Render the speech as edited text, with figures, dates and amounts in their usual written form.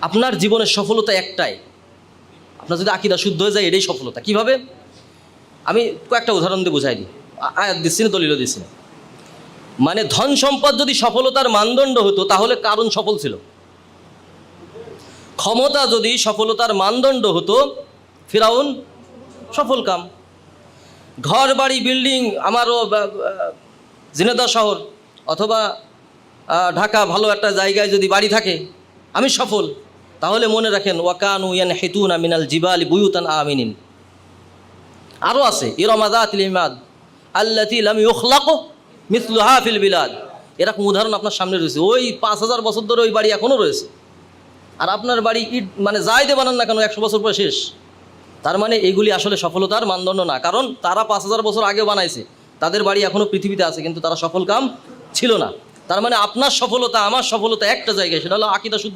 আপনার জীবনের সফলতা একটাই, আপনার যদি আকীদা শুদ্ধ হয়ে যায় এটাই সফলতা। কিভাবে? আমি কয়েকটা উদাহরণ দিয়ে বুঝাই দিই, আয়াত দিচ্ছি না, দলিলও দিচ্ছি না। মানে ধন সম্পদ যদি সফলতার মানদণ্ড হতো তাহলে কারণ সফল ছিল। ক্ষমতা যদি সফলতার মানদণ্ড হতো ফিরাউন সফল কাম। ঘর বাড়ি বিল্ডিং আমারও ঝিনাইদহ শহর অথবা ঢাকা ভালো একটা জায়গায় যদি বাড়ি থাকে আমি সফল। তাহলে মনে রাখেন ওয়াকানু ইয়ানহিতুনা মিনাল জিবালি বুয়ুতান আমিনিন। আরও আছে ইরমা যাতিল ইমাদ আল্লাতী লাম ইউখলাকু মিসলুহা ফিল বিলাদ। এরকম উদাহরণ আপনার সামনে রয়েছে। ওই 5000 বছর ধরে ওই বাড়ি এখনও রয়েছে। আর আপনার বাড়ি ইট মানে যাই দিয়ে বানান না কেন 100 বছর পরে শেষ। তার মানে এগুলি আসলে সফলতার মানদণ্ড না, কারণ তারা 5000 বছর আগে বানাইছে, তাদের বাড়ি এখনও পৃথিবীতে আছে, কিন্তু তারা সফল কাম ছিল না। তার মানে আপনার সফলতা আমার সফলতা একটা জায়গায়, সেটা হলো আকীদা শুদ্ধ।